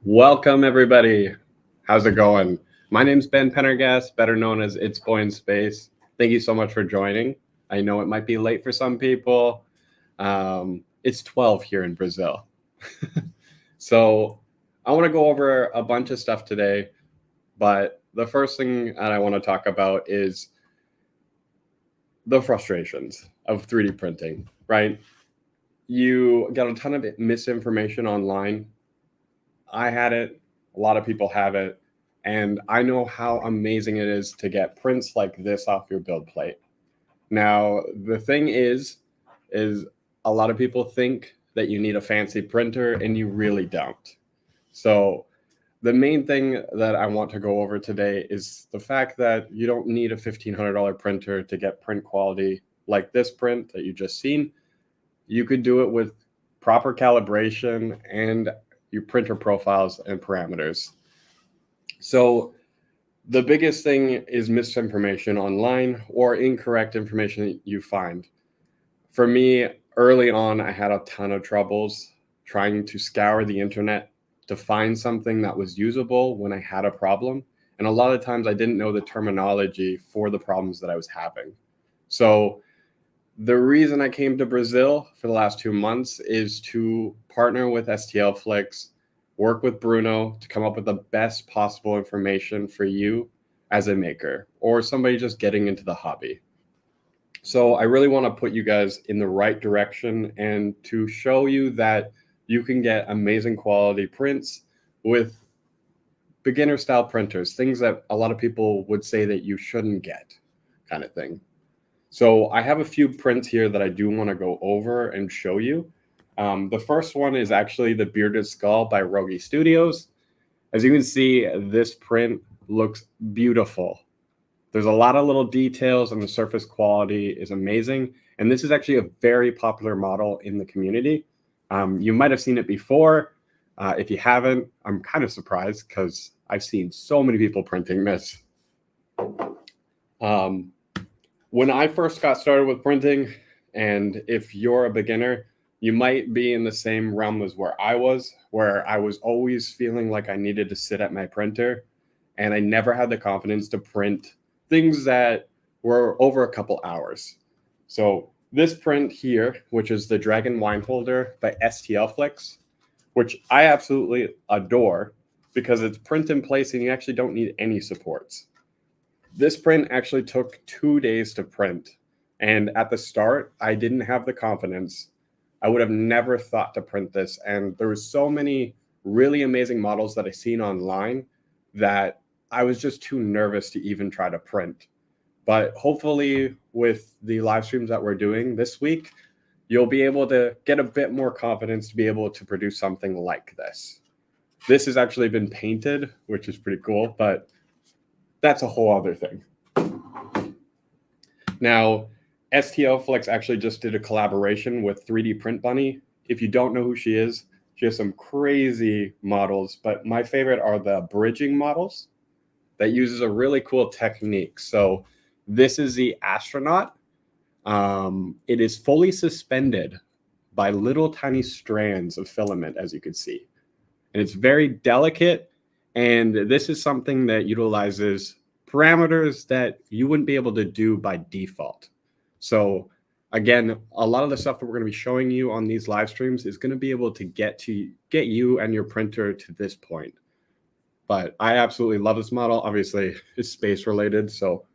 Welcome, everybody. How's it going? My name's Ben Pendergast, better known as It's Boy in Space. Thank you so much for joining. I know it might be late for some people. It's 12 here in Brazil. So I want to go over a bunch of stuff today, but the first thing that I want to talk about is the frustrations of 3D printing, right? You get a ton of misinformation online. I had it, a lot of people have it, and I know how amazing it is to get prints like this off your build plate. Now, the thing is a lot of people think that you need a fancy printer and you really don't. So the main thing that I want to go over today is the fact that you don't need a $1,500 printer to get print quality like this print that you just seen. You could do it with proper calibration and your printer profiles and parameters. So the biggest thing is misinformation online or incorrect information that you find. For me, early on, I had a ton of troubles trying to scour the internet to find something that was usable when I had a problem. And a lot of times I didn't know the terminology for the problems that I was having. So the reason I came to Brazil for the last 2 months is to partner with STL Flix, work with Bruno to come up with the best possible information for you as a maker or somebody just getting into the hobby. So I really want to put you guys in the right direction and to show you that you can get amazing quality prints with beginner style printers, things that a lot of people would say that you shouldn't get, kind of thing. So I have a few prints here that I do want to go over and show you. The first one is actually the Bearded Skull by Rogi Studios. As you can see, this print looks beautiful. There's a lot of little details and the surface quality is amazing. And this is actually a very popular model in the community. You might have seen it before. If you haven't, I'm kind of surprised because I've seen so many people printing this. When I first got started with printing, and if you're a beginner, you might be in the same realm as where I was always feeling like I needed to sit at my printer, and I never had the confidence to print things that were over a couple hours. So this print here, which is the Dragon Wine Holder by STL Flix, which I absolutely adore because it's print in place and you actually don't need any supports. This print actually took 2 days to print. And at the start, I didn't have the confidence. I would have never thought to print this. And there were so many really amazing models that I seen online that I was just too nervous to even try to print. But hopefully with the live streams that we're doing this week, you'll be able to get a bit more confidence to be able to produce something like this. This has actually been painted, which is pretty cool, but that's a whole other thing. Now, STL Flix actually just did a collaboration with 3D Print Bunny. If you don't know who she has some crazy models, but my favorite are the bridging models that uses a really cool technique. So this is the astronaut. It is fully suspended by little tiny strands of filament, as you can see. And it's very delicate. And this is something that utilizes parameters that you wouldn't be able to do by default. So again, a lot of the stuff that we're going to be showing you on these live streams is going to be able to get you and your printer to this point. But I absolutely love this model. Obviously, it's space related, so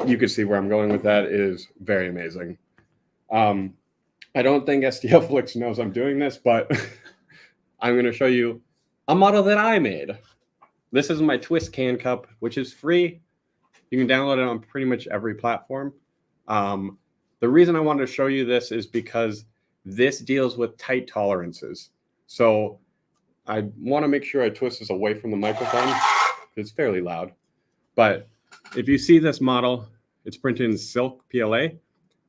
you can see where I'm going with that. It is very amazing. I don't think STL Flix knows I'm doing this, but I'm going to show you a model that I made. This is my twist can cup, which is free. You can download it on pretty much every platform. The reason I wanted to show you this is because this deals with tight tolerances. So I want to make sure I twist this away from the microphone. It's fairly loud. But if you see this model, it's printed in silk PLA,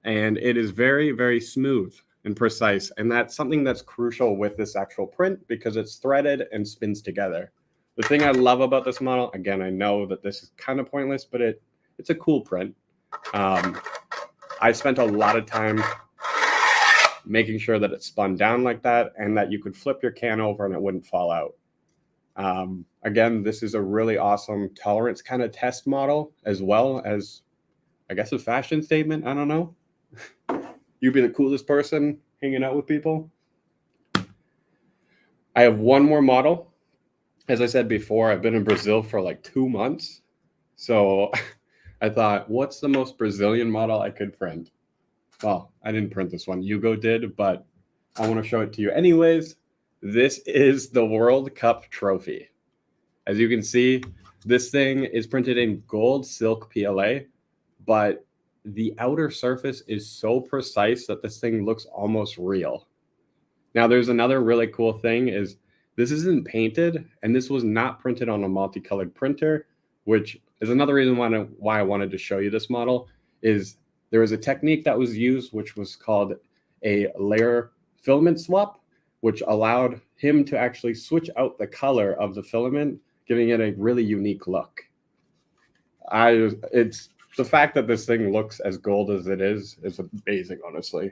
and it is very, very smooth and precise. And that's something that's crucial with this actual print because it's threaded and spins together. The thing I love about this model, again, I know that this is kind of pointless, but it's a cool print. I spent a lot of time making sure that it spun down like that and that you could flip your can over and it wouldn't fall out. Again, this is a really awesome tolerance kind of test model, as well as, I guess, a fashion statement. I don't know. You be the coolest person hanging out with people. I have one more model. As I said before, I've been in Brazil for like 2 months. So I thought, what's the most Brazilian model I could print? Well, I didn't print this one. Hugo did, but I want to show it to you anyways. This is the World Cup trophy. As you can see, this thing is printed in gold silk PLA, but the outer surface is so precise that this thing looks almost real. Now, there's another really cool thing is this isn't painted, and this was not printed on a multicolored printer, which is another reason why I wanted to show you this model. Is there was a technique that was used, which was called a layer filament swap, which allowed him to actually switch out the color of the filament, giving it a really unique look. It's the fact that this thing looks as gold as it is amazing, honestly.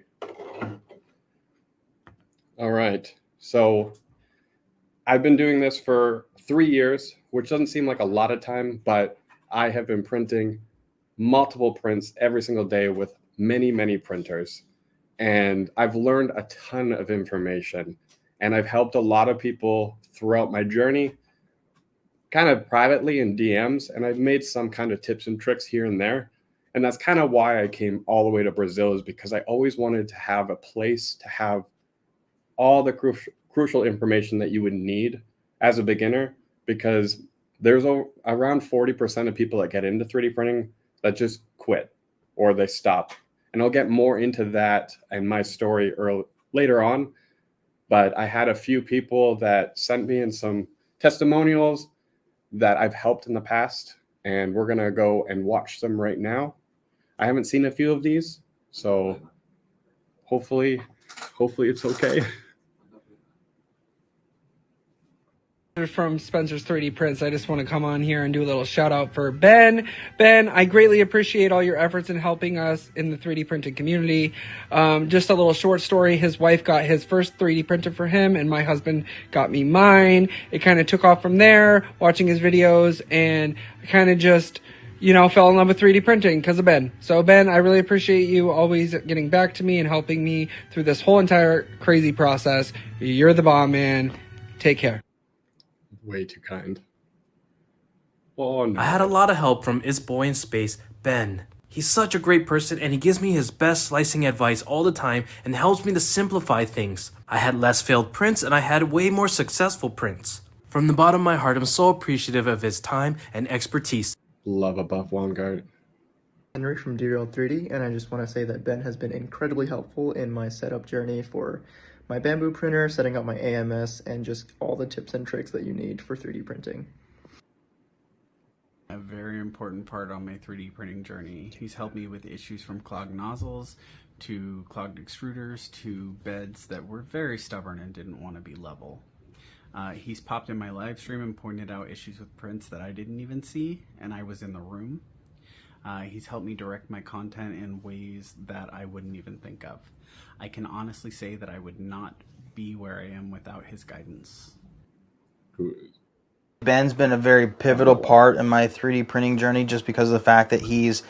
All right, so I've been doing this for 3 years, which doesn't seem like a lot of time, but I have been printing multiple prints every single day with many, many printers. And I've learned a ton of information, and I've helped a lot of people throughout my journey, kind of privately in DMs, and I've made some kind of tips and tricks here and there. And that's kind of why I came all the way to Brazil, is because I always wanted to have a place to have all the crucial information that you would need as a beginner, because there's around 40% of people that get into 3D printing that just quit or they stop. And I'll get more into that in my story later on. But I had a few people that sent me in some testimonials that I've helped in the past, and we're going to go and watch them right now. I haven't seen a few of these, so hopefully it's okay. From Spencer's 3D Prints, I just want to come on here and do a little shout out for Ben. Ben, I greatly appreciate all your efforts in helping us in the 3D printing community. Just a little short story. His wife got his first 3D printer for him, and my husband got me mine. It kind of took off from there, watching his videos, and I kind of just, fell in love with 3D printing because of Ben. So Ben, I really appreciate you always getting back to me and helping me through this whole entire crazy process. You're the bomb, man. Take care. Way too kind. Oh, no. I had a lot of help from It's Boy in Space, Ben. He's such a great person, and he gives me his best slicing advice all the time and helps me to simplify things. I had less failed prints, and I had way more successful prints. From the bottom of my heart, I'm so appreciative of his time and expertise. Love a buff Vanguard. Henry from Derailed 3D, and I just want to say that Ben has been incredibly helpful in my setup journey for my bamboo printer, setting up my AMS, and just all the tips and tricks that you need for 3D printing. A very important part on my 3D printing journey. He's helped me with issues from clogged nozzles to clogged extruders to beds that were very stubborn and didn't want to be level. He's popped in my live stream and pointed out issues with prints that I didn't even see, and I was in the room. He's helped me direct my content in ways that I wouldn't even think of. I can honestly say that I would not be where I am without his guidance. Ben's been a very pivotal part in my 3D printing journey, just because of the fact that he's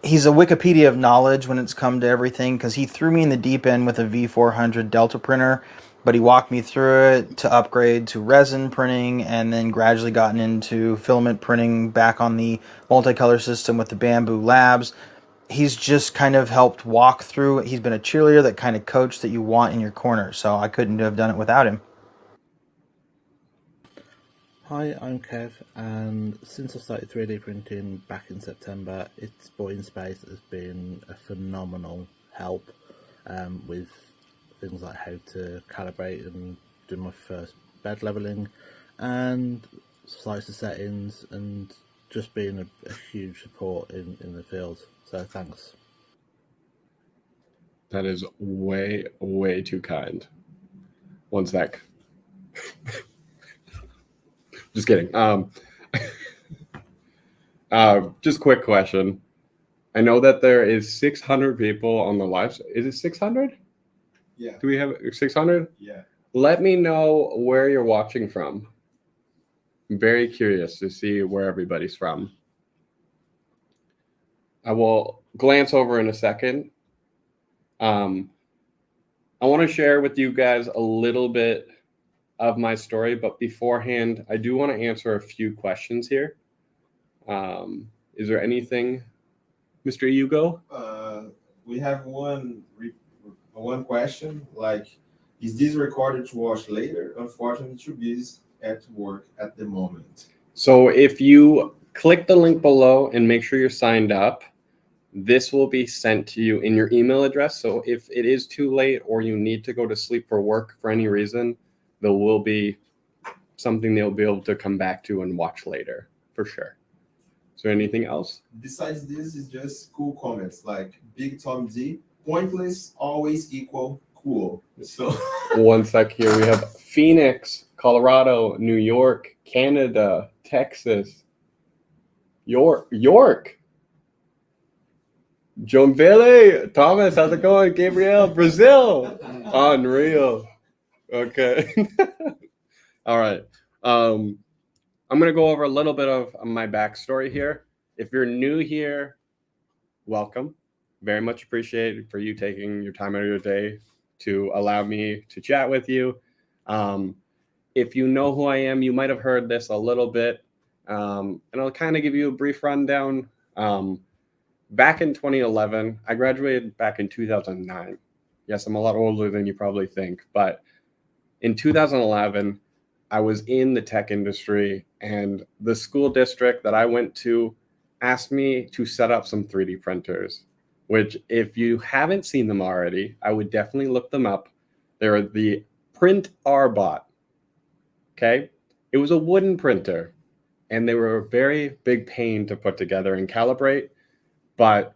a Wikipedia of knowledge when it's come to everything, because he threw me in the deep end with a V400 Delta printer, but he walked me through it to upgrade to resin printing, and then gradually gotten into filament printing back on the multicolor system with the Bamboo Labs. He's just kind of helped walk through. He's been a cheerleader, that kind of coach that you want in your corner. So I couldn't have done it without him. Hi, I'm Kev, and since I started 3D printing back in September, It's Boy in Space has been a phenomenal help with things like how to calibrate and do my first bed leveling and slicer settings, and just being a huge support in the field. So thanks. That is way, way too kind. One sec. Just kidding. Just quick question. I know that there is 600 people on the live. Is it 600? Yeah. Do we have 600? Yeah. Let me know where you're watching from. I'm very curious to see where everybody's from. I will glance over in a second. I want to share with you guys a little bit of my story, but beforehand, I do want to answer a few questions here. Is there anything, Mr. Hugo? We have one question, like, is this recorded to watch later? Unfortunately, too busy at work at the moment. So if you click the link below and make sure you're signed up, this will be sent to you in your email address. So if it is too late or you need to go to sleep for work for any reason, there will be something they'll be able to come back to and watch later, for sure. Is there anything else? Besides this, is just cool comments like Big Tom D, pointless always equal cool. So 1 sec here. We have Phoenix, Colorado, New York, Canada, Texas, York, Joinville, Thomas, how's it going? Gabriel, Brazil, unreal. Okay. All right. I'm going to go over a little bit of my backstory here. If you're new here, welcome. Very much appreciated for you taking your time out of your day to allow me to chat with you. If you know who I am, you might have heard this a little bit, and I'll kind of give you a brief rundown. Back in 2011, I graduated back in 2009. Yes, I'm a lot older than you probably think, but in 2011, I was in the tech industry, and the school district that I went to asked me to set up some 3D printers, which if you haven't seen them already, I would definitely look them up. They're the Print R-Bot. Okay? It was a wooden printer, and they were a very big pain to put together and calibrate, but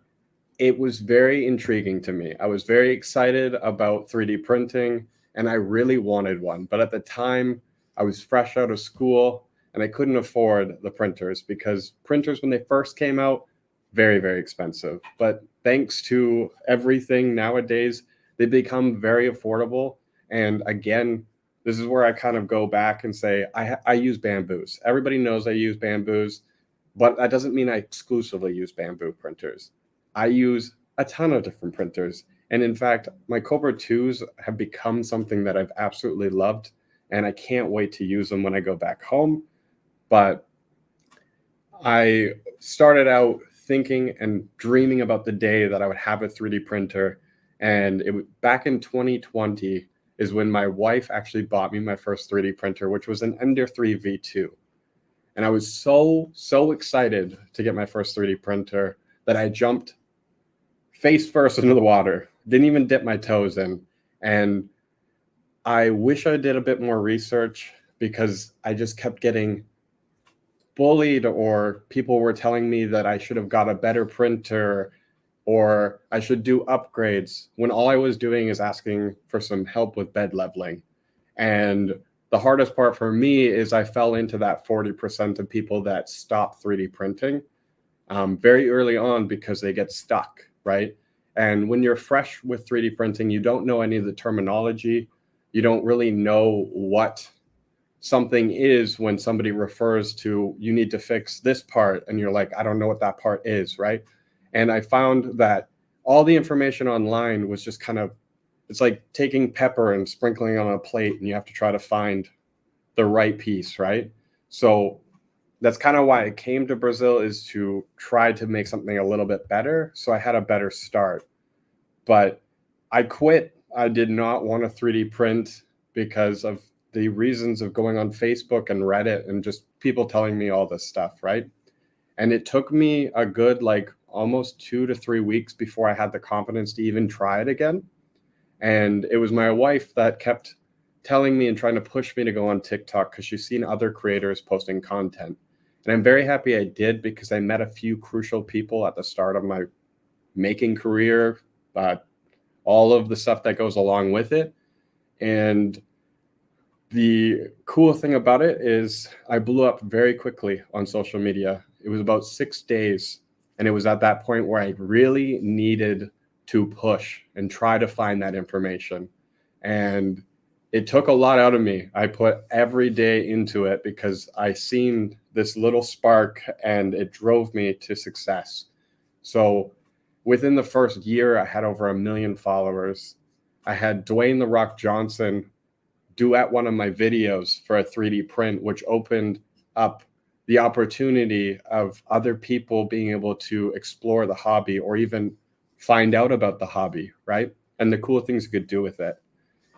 it was very intriguing to me. I was very excited about 3D printing, and I really wanted one. But at the time, I was fresh out of school, and I couldn't afford the printers because printers, when they first came out, very, very expensive. But thanks to everything nowadays, they become very affordable. And again, this is where I kind of go back and say, I use bamboos. Everybody knows I use bamboos, but that doesn't mean I exclusively use bamboo printers. I use a ton of different printers. And in fact, my Cobra 2s have become something that I've absolutely loved, and I can't wait to use them when I go back home. But I started out thinking and dreaming about the day that I would have a 3D printer. And back in 2020 is when my wife actually bought me my first 3D printer, which was an Ender 3 V2. And I was so excited to get my first 3D printer that I jumped face first into the water, didn't even dip my toes in. And I wish I did a bit more research because I just kept getting bullied, or people were telling me that I should have got a better printer or I should do upgrades, when all I was doing is asking for some help with bed leveling. And the hardest part for me is I fell into that 40% of people that stop 3D printing very early on because they get stuck, right? And when you're fresh with 3D printing, you don't know any of the terminology. You don't really know what something is when somebody refers to, you need to fix this part, and you're like, I don't know what that part is, right? And I found that all the information online was just kind of, it's like taking pepper and sprinkling on a plate, and you have to try to find the right piece, right? So that's kind of why I came to Brazil, is to try to make something a little bit better. So I had a better start. But I quit. I did not want to 3D print because of the reasons of going on Facebook and Reddit and just people telling me all this stuff, right? And it took me a good almost 2 to 3 weeks before I had the confidence to even try it again. And it was my wife that kept telling me and trying to push me to go on TikTok because she's seen other creators posting content. And I'm very happy I did, because I met a few crucial people at the start of my making career, all of the stuff that goes along with it. And the cool thing about it is I blew up very quickly on social media. It was about 6 days. And it was at that point where I really needed to push and try to find that information. And it took a lot out of me. I put every day into it because I seen this little spark and it drove me to success. So within the first year, I had over 1 million followers. I had Dwayne The Rock Johnson duet one of my videos for a 3D print, which opened up the opportunity of other people being able to explore the hobby or even find out about the hobby, right? And the cool things you could do with it.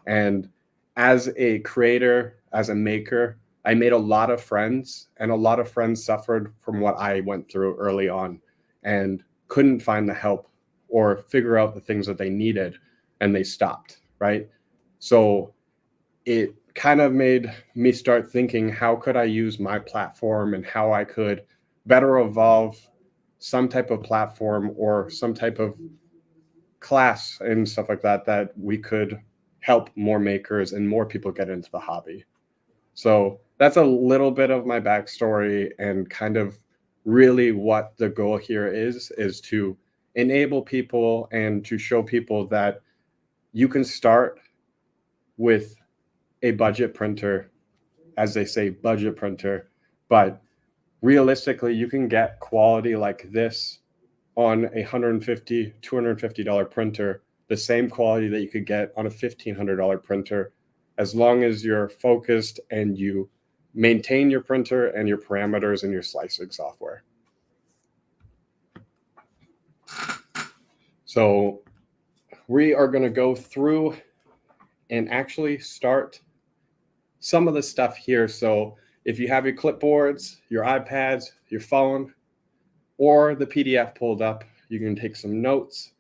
And as a creator, as a maker, I made a lot of friends, and a lot of friends suffered from what I went through early on and couldn't find the help or figure out the things that they needed, and they stopped, right? So it kind of made me start thinking, how could I use my platform and how I could better evolve some type of platform or some type of class and stuff like that, that we could help more makers and more people get into the hobby. So that's a little bit of my backstory, and kind of really what the goal here is to enable people and to show people that you can start with a budget printer, as they say, budget printer, but realistically you can get quality like this on a $150, $250 printer, the same quality that you could get on a $1,500 printer, as long as you're focused and you maintain your printer and your parameters and your slicing software. So we are going to go through and actually start some of the stuff here. So if you have your clipboards, your iPads, your phone, or the PDF pulled up, you can take some notes,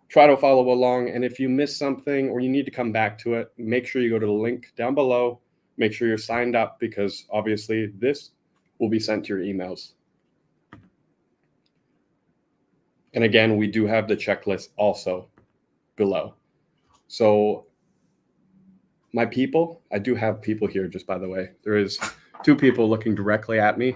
try to follow along. And if you miss something or you need to come back to it, make sure you go to the link down below. Make sure you're signed up, because obviously this will be sent to your emails. And again, we do have the checklist also below. So my people, I do have people here, just by the way. There is 2 people looking directly at me.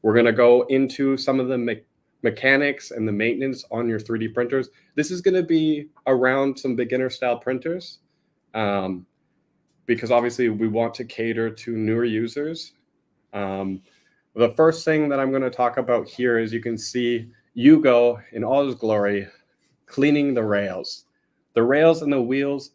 We're going to go into some of the mechanics and the maintenance on your 3D printers. This is going to be around some beginner style printers, because obviously we want to cater to newer users. The first thing that I'm going to talk about here is, you can see Hugo in all his glory cleaning the rails. The rails and the wheels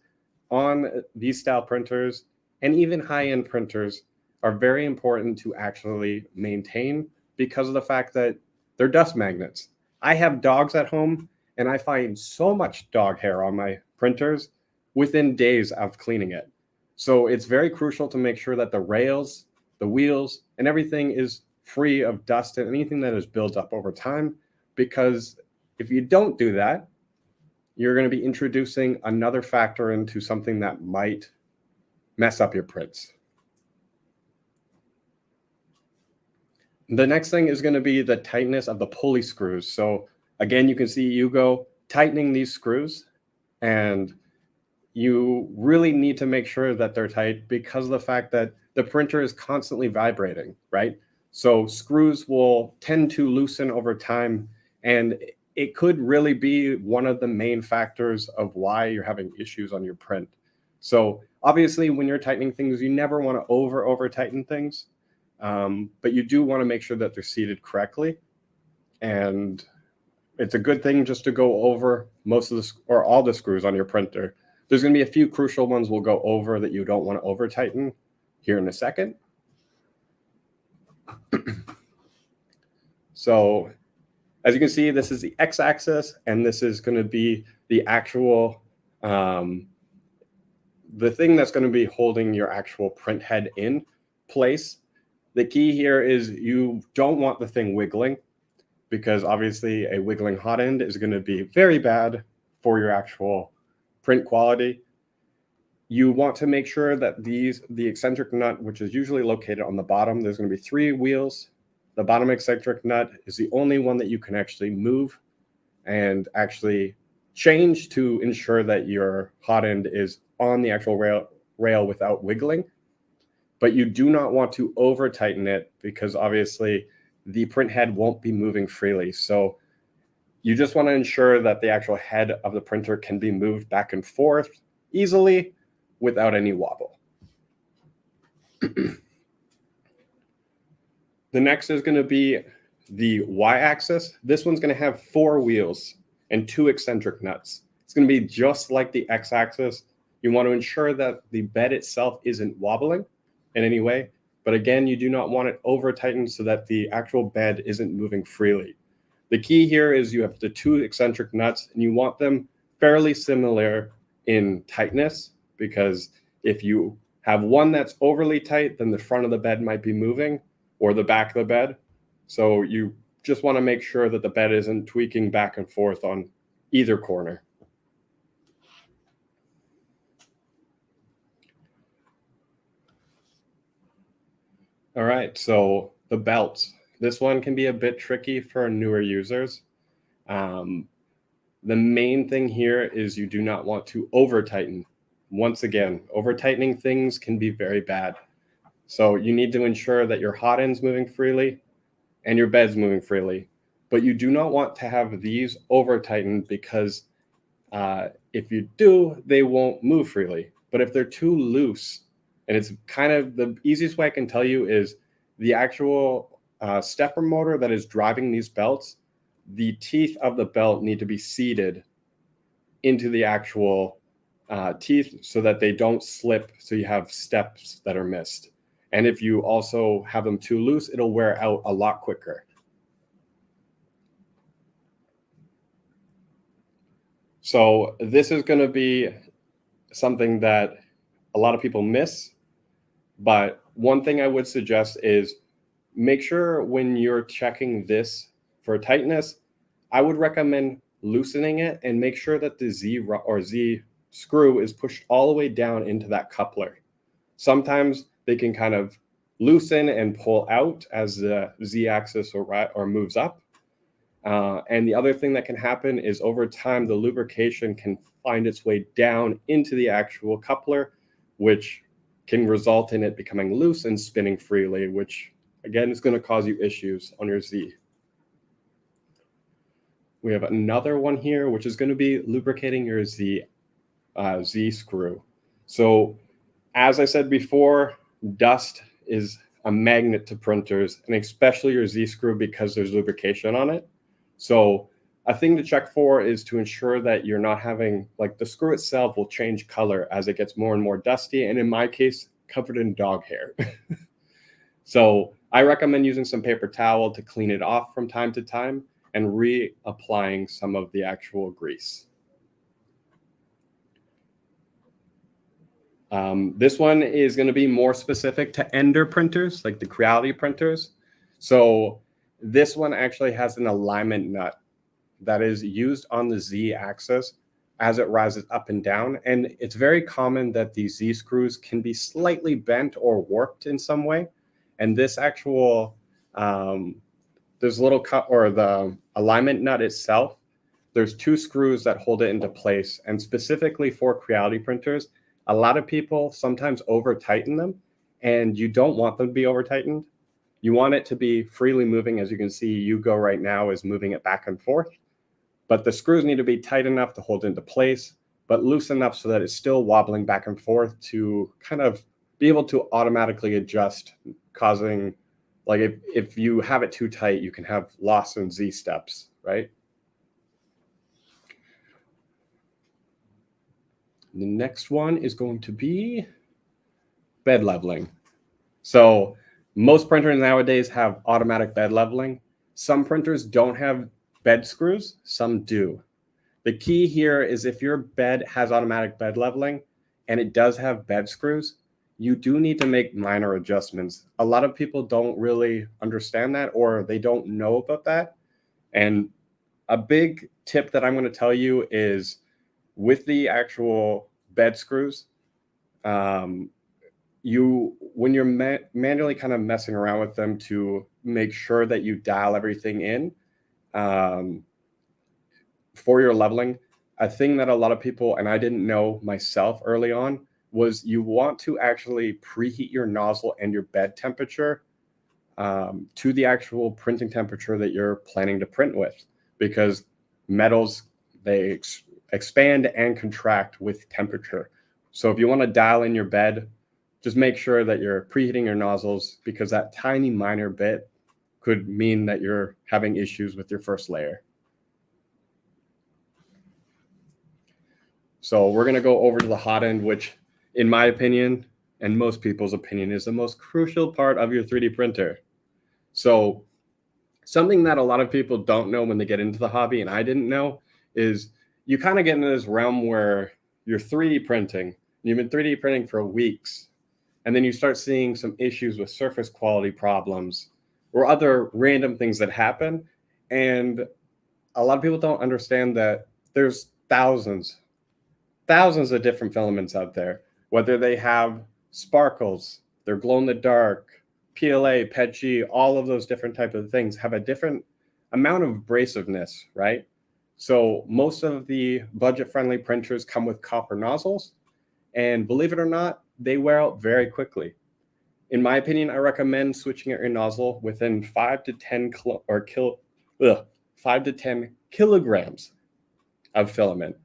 on these style printers and even high-end printers are very important to actually maintain, because of the fact that they're dust magnets. I have dogs at home, and I find so much dog hair on my printers within days of cleaning it. So it's very crucial to make sure that the rails, the wheels, and everything is free of dust and anything that is built up over time, because if you don't do that, you're going to be introducing another factor into something that might mess up your prints. The next thing is going to be the tightness of the pulley screws. So again, you can see Hugo tightening these screws, and you really need to make sure that they're tight, because of the fact that the printer is constantly vibrating, right? So screws will tend to loosen over time, and it could really be one of the main factors of why you're having issues on your print. So obviously, when you're tightening things, you never want to over tighten things, but you do want to make sure that they're seated correctly. And it's a good thing just to go over most of the, or all the screws on your printer. There's going to be a few crucial ones we'll go over that you don't want to over tighten here in a second. So as you can see, this is the x-axis, and this is going to be the actual, the thing that's going to be holding your actual print head in place. The key here is you don't want the thing wiggling, because obviously a wiggling hot end is going to be very bad for your actual print quality. You want to make sure that the eccentric nut, which is usually located on the bottom, there's going to be 3 wheels. The bottom eccentric nut is the only one that you can actually move and actually change to ensure that your hot end is on the actual rail without wiggling. But you do not want to over tighten it, because obviously the print head won't be moving freely. So you just want to ensure that the actual head of the printer can be moved back and forth easily, without any wobble. The next is going to be the y-axis. This one's going to have 4 wheels and 2 eccentric nuts. It's going to be just like the x-axis. You want to ensure that the bed itself isn't wobbling in any way. But again, you do not want it over tightened so that the actual bed isn't moving freely. The key here is you have the 2 eccentric nuts and you want them fairly similar in tightness, because if you have one that's overly tight, then the front of the bed might be moving or the back of the bed. So you just want to make sure that the bed isn't tweaking back and forth on either corner. All right, so the belts. This one can be a bit tricky for newer users. The main thing here is you do not want to over tighten. Once again, over tightening things can be very bad. So you need to ensure that your hot end's moving freely and your bed's moving freely. But you do not want to have these over tightened, because if you do, they won't move freely. But if they're too loose, and it's kind of the easiest way I can tell you is the actual stepper motor that is driving these belts, the teeth of the belt need to be seated into the actual teeth so that they don't slip, so you have steps that are missed. And if you also have them too loose, it'll wear out a lot quicker. So this is going to be something that a lot of people miss. But one thing I would suggest is make sure when you're checking this for tightness, I would recommend loosening it and make sure that the Z screw is pushed all the way down into that coupler. Sometimes they can kind of loosen and pull out as the Z-axis or moves up. And the other thing that can happen is over time, the lubrication can find its way down into the actual coupler, which can result in it becoming loose and spinning freely, which again is going to cause you issues on your Z. We have another one here, which is going to be lubricating your Z screw. So as I said before, dust is a magnet to printers, and especially your Z screw, because there's lubrication on it. So a thing to check for is to ensure that you're not having, like, the screw itself will change color as it gets more and more dusty, and in my case, covered in dog hair. So I recommend using some paper towel to clean it off from time to time and reapplying some of the actual grease. This one is going to be more specific to ender printers, like the Creality printers. So this one actually has an alignment nut that is used on the Z-axis as it rises up and down. And it's very common that these Z screws can be slightly bent or warped in some way. And this actual, there's a little cut, or the alignment nut itself, there's 2 screws that hold it into place. And specifically for Creality printers, a lot of people sometimes over tighten them, and you don't want them to be over tightened. You want it to be freely moving. As you can see, Hugo right now is moving it back and forth. But the screws need to be tight enough to hold into place, but loose enough so that it's still wobbling back and forth to kind of be able to automatically adjust, causing, like, if you have it too tight, you can have loss in Z steps, right? The next one is going to be bed leveling. So most printers nowadays have automatic bed leveling. Some printers don't have bed screws, some do. The key here is if your bed has automatic bed leveling and it does have bed screws, you do need to make minor adjustments. A lot of people don't really understand that, or they don't know about that. And a big tip that I'm going to tell you is with the actual bed screws, when you're manually kind of messing around with them to make sure that you dial everything in for your leveling, a thing that a lot of people, and I didn't know myself early on, was you want to actually preheat your nozzle and your bed temperature to the actual printing temperature that you're planning to print with, because metals, they expand and contract with temperature. So if you want to dial in your bed, just make sure that you're preheating your nozzles, because that tiny minor bit could mean that you're having issues with your first layer. So we're going to go over to the hot end, which in my opinion and most people's opinion is the most crucial part of your 3D printer. So something that a lot of people don't know when they get into the hobby, and I didn't know, is you kind of get into this realm where you're 3D printing. You've been 3D printing for weeks, and then you start seeing some issues with surface quality problems or other random things that happen. And a lot of people don't understand that there's thousands of different filaments out there, whether they have sparkles, they're glow in the dark, PLA, PETG, all of those different types of things have a different amount of abrasiveness, right? So most of the budget-friendly printers come with copper nozzles, and believe it or not, they wear out very quickly. In my opinion, I recommend switching out your nozzle within 5 to 10 kilograms of filament.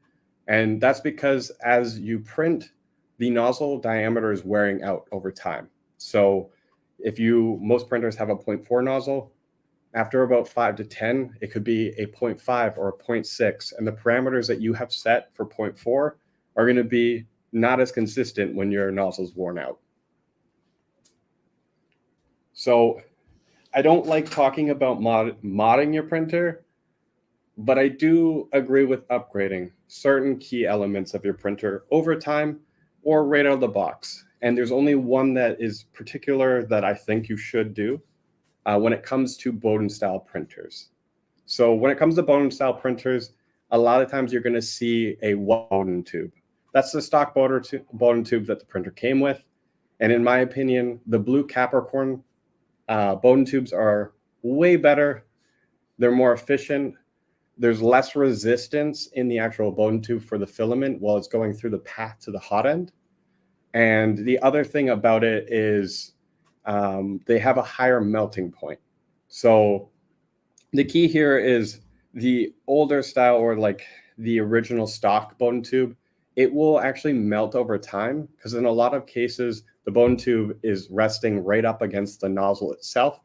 And that's because as you print, the nozzle diameter is wearing out over time. So if most printers have a 0.4 nozzle, after about 5 to 10, it could be a 0.5 or a 0.6. And the parameters that you have set for 0.4 are going to be not as consistent when your nozzle's worn out. So I don't like talking about modding your printer, but I do agree with upgrading certain key elements of your printer over time or right out of the box. And there's only one that is particular that I think you should do when it comes to Bowden style printers. So when it comes to Bowden style printers, a lot of times you're going to see a Bowden tube. That's the stock Bowden tube that the printer came with. And in my opinion, the blue Capricorn Bowden tubes are way better. They're more efficient. There's less resistance in the actual Bowden tube for the filament while it's going through the path to the hot end. And the other thing about it is they have a higher melting point. So the key here is the older style, or like the original stock Bowden tube, it will actually melt over time, because in a lot of cases, the Bowden tube is resting right up against the nozzle itself,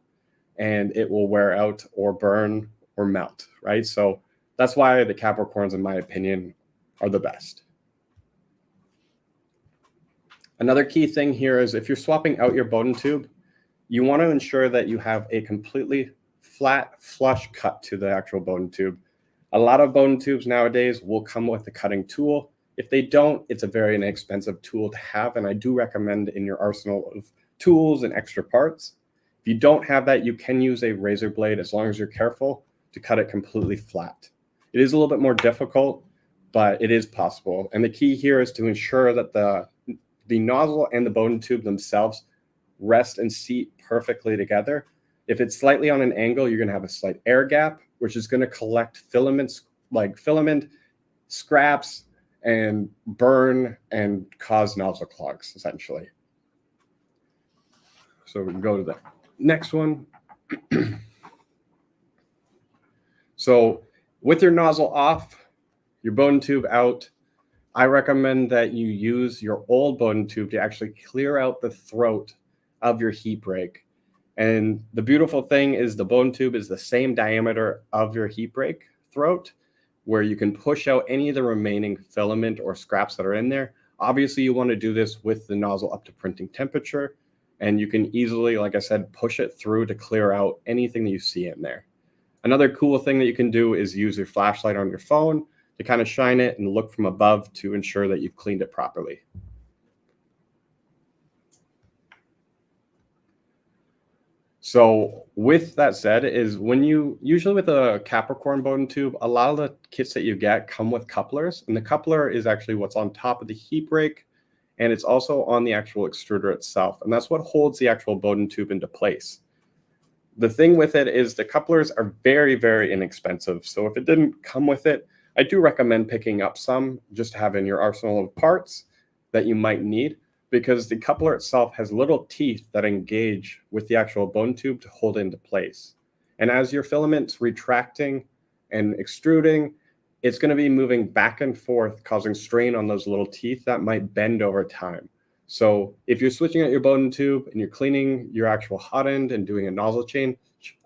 and it will wear out or burn or melt, right? So that's why the Capricorns, in my opinion, are the best. Another key thing here is if you're swapping out your Bowden tube, you want to ensure that you have a completely flat, flush cut to the actual Bowden tube. A lot of Bowden tubes nowadays will come with a cutting tool. If they don't, it's a very inexpensive tool to have, and I do recommend in your arsenal of tools and extra parts. If you don't have that, you can use a razor blade, as long as you're careful, to cut it completely flat. It is a little bit more difficult, but it is possible. And the key here is to ensure that the nozzle and the Bowden tube themselves rest and seat perfectly together. If it's slightly on an angle, you're going to have a slight air gap, which is going to collect filaments, like filament scraps, and burn and cause nozzle clogs, essentially. So we can go to the next one. So with your nozzle off, your Bowden tube out, I recommend that you use your old Bowden tube to actually clear out the throat of your heat break. And the beautiful thing is the Bowden tube is the same diameter of your heat break throat, where you can push out any of the remaining filament or scraps that are in there. Obviously, you want to do this with the nozzle up to printing temperature, and you can easily, like I said, push it through to clear out anything that you see in there. Another cool thing that you can do is use your flashlight on your phone to kind of shine it and look from above to ensure that you've cleaned it properly. So with that said, is when you, usually with a Capricorn Bowden tube, a lot of the kits that you get come with couplers, and the coupler is actually what's on top of the heat break, and it's also on the actual extruder itself, and that's what holds the actual Bowden tube into place. The thing with it is the couplers are very, very inexpensive, so if it didn't come with it, I do recommend picking up some just to have in your arsenal of parts that you might need, because the coupler itself has little teeth that engage with the actual Bowden tube to hold it into place. And as your filament's retracting and extruding, it's going to be moving back and forth, causing strain on those little teeth that might bend over time. So if you're switching out your Bowden tube and you're cleaning your actual hot end and doing a nozzle change,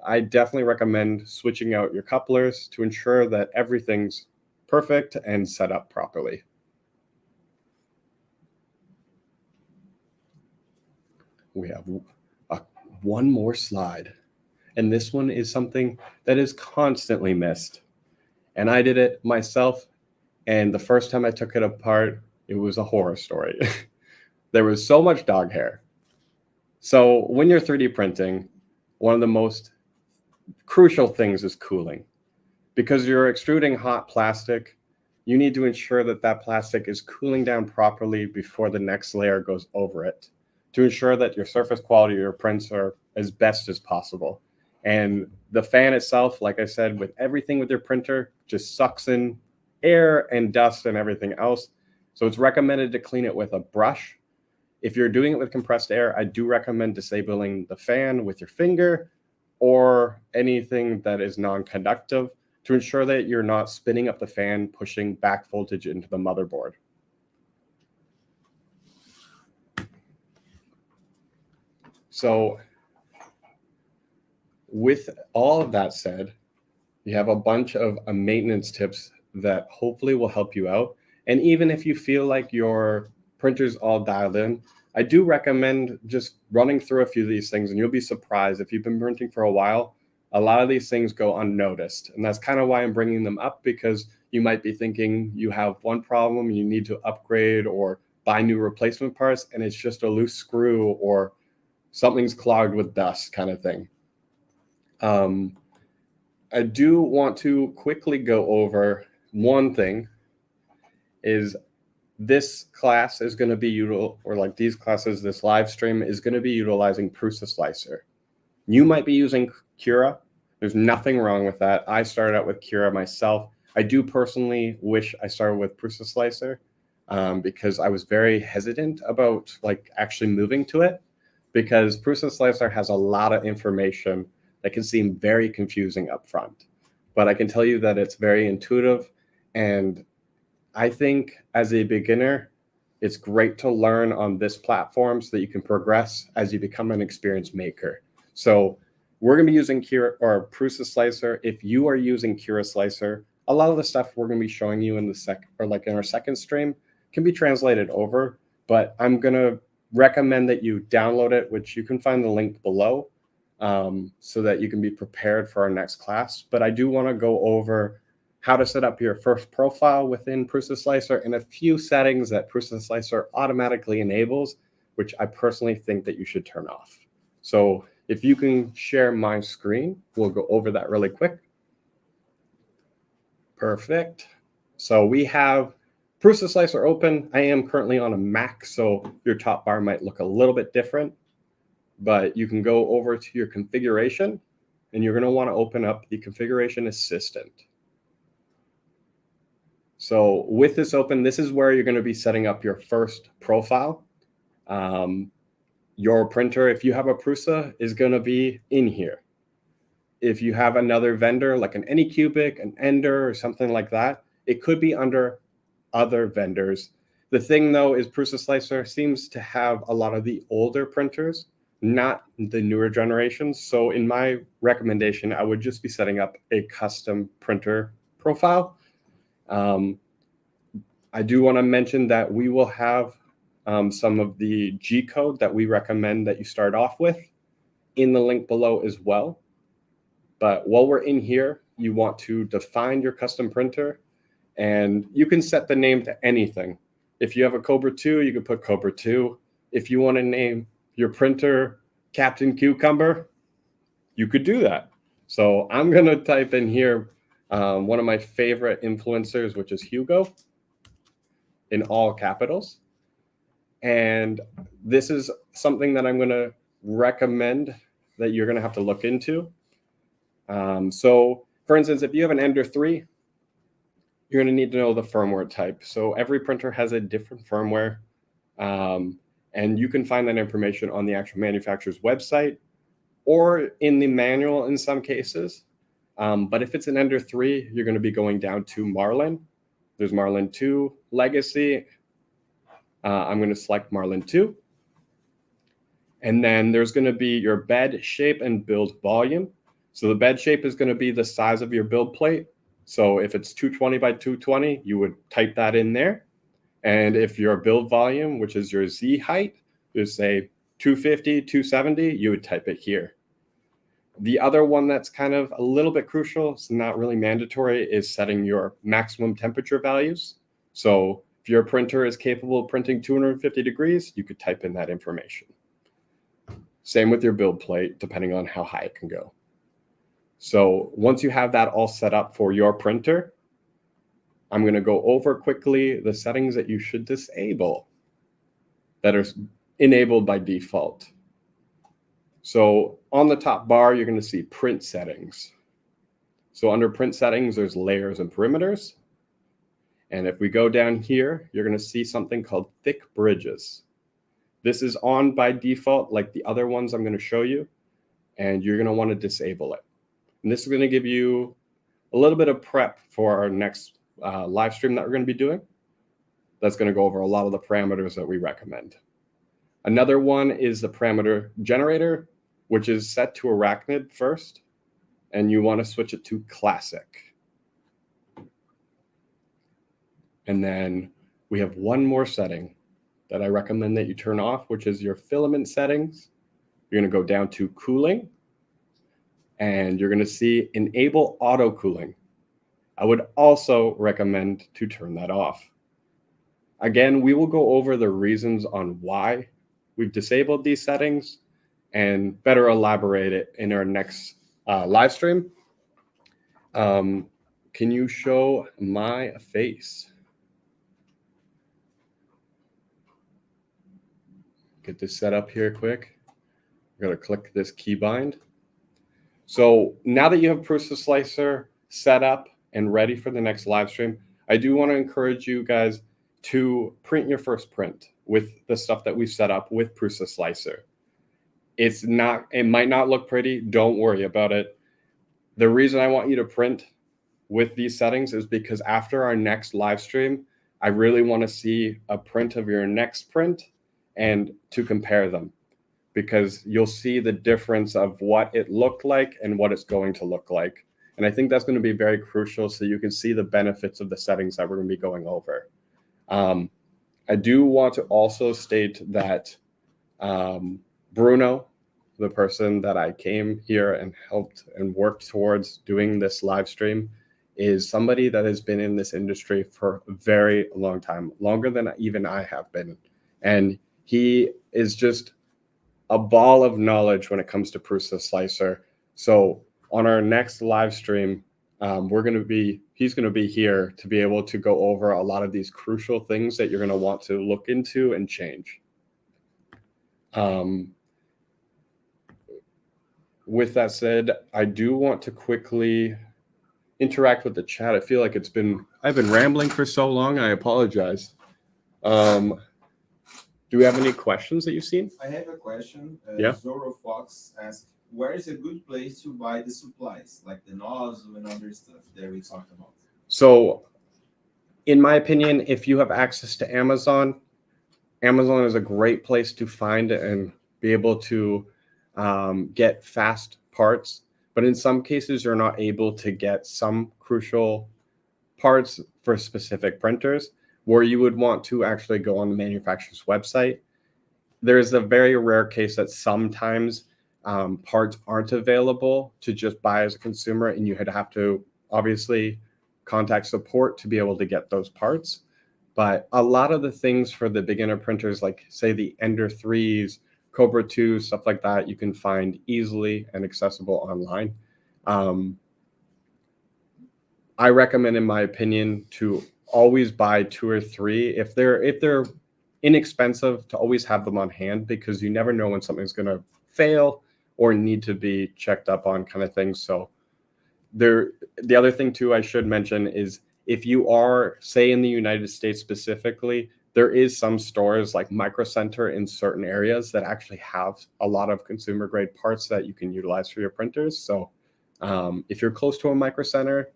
I definitely recommend switching out your couplers to ensure that everything's perfect and set up properly. We have one more slide, and this one is something that is constantly missed. And I did it myself, and the first time I took it apart, it was a horror story. There was so much dog hair. So when you're 3D printing, one of the most crucial things is cooling. Because you're extruding hot plastic, you need to ensure that that plastic is cooling down properly before the next layer goes over it, to ensure that your surface quality of your prints are as best as possible. And the fan itself, like I said, with everything with your printer, just sucks in air and dust and everything else. So it's recommended to clean it with a brush. If you're doing it with compressed air, I do recommend disabling the fan with your finger or anything that is non-conductive to ensure that you're not spinning up the fan, pushing back voltage into the motherboard. So with all of that said, you have a bunch of maintenance tips that hopefully will help you out. And even if you feel like your printer's all dialed in, I do recommend just running through a few of these things, and you'll be surprised. If you've been printing for a while, a lot of these things go unnoticed. And that's kind of why I'm bringing them up, because you might be thinking you have one problem, you need to upgrade or buy new replacement parts, and it's just a loose screw or something's clogged with dust kind of thing. I do want to quickly go over one thing. Is this class is going to be these classes, this live stream is going to be utilizing Prusa Slicer. You might be using Cura. There's nothing wrong with that. I started out with Cura myself. I do personally wish I started with Prusa Slicer because I was very hesitant about actually moving to it, because Prusa Slicer has a lot of information that can seem very confusing up front. But I can tell you that it's very intuitive, and I think as a beginner, it's great to learn on this platform so that you can progress as you become an experienced maker. So we're going to be using Cura or Prusa Slicer. If you are using Cura Slicer, a lot of the stuff we're going to be showing you in the in our second stream can be translated over, but I'm going to recommend that you download it, which you can find the link below, so that you can be prepared for our next class. But I do want to go over how to set up your first profile within Prusa Slicer and a few settings that Prusa Slicer automatically enables, which I personally think that you should turn off. So if you can share my screen, we'll go over that really quick. Perfect. So we have Prusa Slicer open. I am currently on a Mac, so your top bar might look a little bit different, but you can go over to your configuration, and you're going to want to open up the configuration assistant. So with this open, this is where you're going to be setting up your first profile. Your printer, if you have a Prusa, is going to be in here. If you have another vendor like an Anycubic, an Ender, or something like that, it could be under other vendors. The thing though is Prusa Slicer seems to have a lot of the older printers, not the newer generations. So in my recommendation, I would just be setting up a custom printer profile. I do want to mention that we will have some of the G code that we recommend that you start off with in the link below as well. But while we're in here, you want to define your custom printer, and you can set the name to anything. If you have a Cobra 2, you can put Cobra 2. If you want to name your printer Captain Cucumber, you could do that. So I'm going to type in here one of my favorite influencers, which is Hugo, in all capitals. And this is something that I'm going to recommend that you're going to have to look into. So for instance, if you have an Ender 3, you're going to need to know the firmware type. So every printer has a different firmware, and you can find that information on the actual manufacturer's website or in the manual in some cases. But if it's an Ender 3, you're going to be going down to Marlin. There's Marlin 2, Legacy. I'm going to select Marlin 2. And then there's going to be your bed shape and build volume. So the bed shape is going to be the size of your build plate. So if it's 220 by 220, you would type that in there. And if your build volume, which is your Z height, is say 250, 270, you would type it here. The other one that's kind of a little bit crucial, it's not really mandatory, is setting your maximum temperature values. So if your printer is capable of printing 250 degrees, you could type in that information. Same with your build plate, depending on how high it can go. So once you have that all set up for your printer, I'm going to go over quickly the settings that you should disable that are enabled by default. So on the top bar, you're going to see print settings. So under print settings, there's layers and perimeters. And if we go down here, you're going to see something called thick bridges. This is on by default, like the other ones I'm going to show you, and you're going to want to disable it. And this is going to give you a little bit of prep for our next live stream that we're going to be doing. That's going to go over a lot of the parameters that we recommend. Another one is the parameter generator, which is set to Arachnid first, and you want to switch it to classic. And then we have one more setting that I recommend that you turn off, which is your filament settings. You're going to go down to cooling, and you're going to see enable auto cooling. I would also recommend to turn that off. Again, we will go over the reasons on why we've disabled these settings and better elaborate it in our next live stream. Can you show my face? Get this set up here quick. I'm going to click this keybind. So now that you have Prusa Slicer set up and ready for the next live stream, I do want to encourage you guys to print your first print with the stuff that we've set up with Prusa Slicer. It might not look pretty. Don't worry about it. The reason I want you to print with these settings is because after our next live stream, I really want to see a print of your next print and to compare them, because you'll see the difference of what it looked like and what it's going to look like. And I think that's going to be very crucial so you can see the benefits of the settings that we're going to be going over. I do want to also state that Bruno, the person that I came here and helped and worked towards doing this live stream, is somebody that has been in this industry for a very long time, longer than even I have been. And he is just a ball of knowledge when it comes to Prusa Slicer. So on our next live stream, he's going to be here to be able to go over a lot of these crucial things that you're going to want to look into and change. With that said, I do want to quickly interact with the chat. I feel like I've been rambling for so long. I apologize. Do we have any questions that you've seen? I have a question. Yeah. Zoro Fox asked, where is a good place to buy the supplies, like the nozzle and other stuff that we talked about? So, in my opinion, if you have access to Amazon, Amazon is a great place to find and be able to get fast parts. But in some cases, you're not able to get some crucial parts for specific printers, where you would want to actually go on the manufacturer's website. There's a very rare case that sometimes parts aren't available to just buy as a consumer, and you would have to obviously contact support to be able to get those parts. But a lot of the things for the beginner printers, like say the Ender 3s, Cobra 2, stuff like that, you can find easily and accessible online. I recommend, in my opinion, to always buy 2 or 3. If they're inexpensive, to always have them on hand, because you never know when something's going to fail or need to be checked up on, kind of thing. So the other thing too I should mention is, if you are, say, in the United States specifically, there is some stores like Micro Center in certain areas that actually have a lot of consumer grade parts that you can utilize for your printers. So If you're close to a micro center,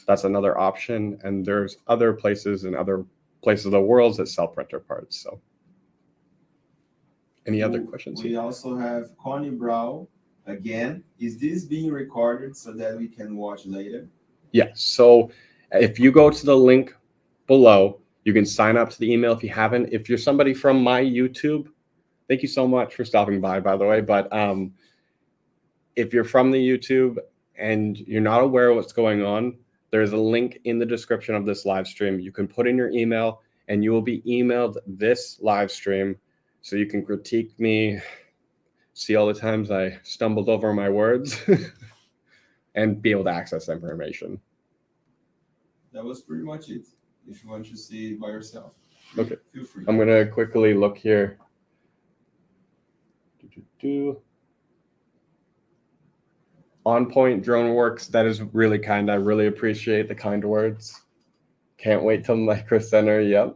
that's another option. And there's other places in other places of the world that sell printer parts. So any other questions? We also have Connie Brow again. Is this being recorded so that we can watch later? Yes. So if you go to the link below, you can sign up to the email if you haven't. If you're somebody from my YouTube, thank you so much for stopping by the way. But if you're from the YouTube and you're not aware of what's going on, there's a link in the description of this live stream. You can put in your email and you will be emailed this live stream so you can critique me, see all the times I stumbled over my words, and be able to access information. That was pretty much it. If you want to see by yourself, okay, feel free. I'm gonna quickly look here. On Point Drone Works, that is really kind. I really appreciate the kind words. Can't wait till Micro Center. Yep.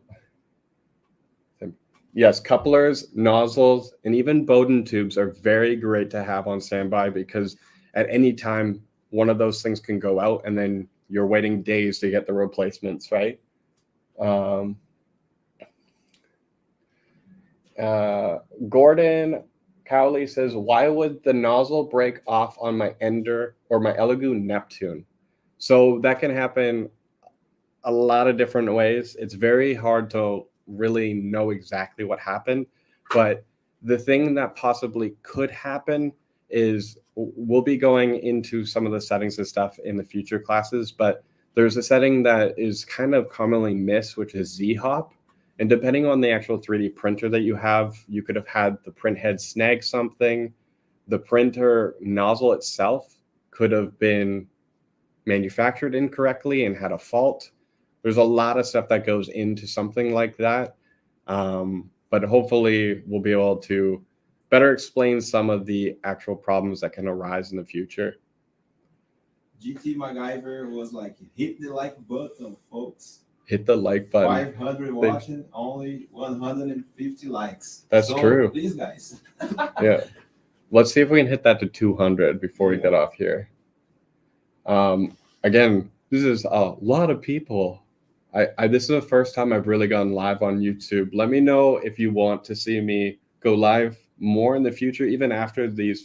Yes, couplers, nozzles, and even Bowden tubes are very great to have on standby because at any time, one of those things can go out and then you're waiting days to get the replacements, right? Gordon Cowley says, why would the nozzle break off on my Ender or my Elegoo Neptune? So that can happen a lot of different ways. It's very hard to really know exactly what happened, but the thing that possibly could happen is we'll be going into some of the settings and stuff in the future classes, but there's a setting that is kind of commonly missed, which is Z-hop. And depending on the actual 3D printer that you have, you could have had the print head snag something. The printer nozzle itself could have been manufactured incorrectly and had a fault. There's a lot of stuff that goes into something like that. But hopefully we'll be able to better explain some of the actual problems that can arise in the future. GT MacGyver was like, hit the like button, folks. Hit the like button. 500 watching, only 150 likes. That's true. Please, guys. Yeah. Let's see if we can hit that to 200 before we get off here. Again, this is a lot of people. This is the first time I've really gone live on YouTube. Let me know if you want to see me go live more in the future, even after the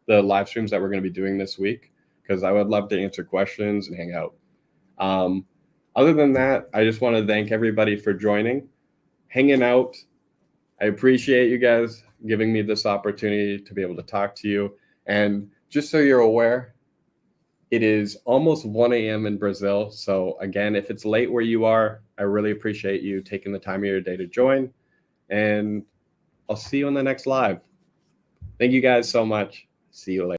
live streams that we're going to be doing this week, because I would love to answer questions and hang out. Other than that, I just want to thank everybody for joining, hanging out. I appreciate you guys giving me this opportunity to be able to talk to you. And just so you're aware, it is almost 1 a.m. in Brazil. So again, if it's late where you are, I really appreciate you taking the time of your day to join. And I'll see you on the next live. Thank you guys so much. See you later.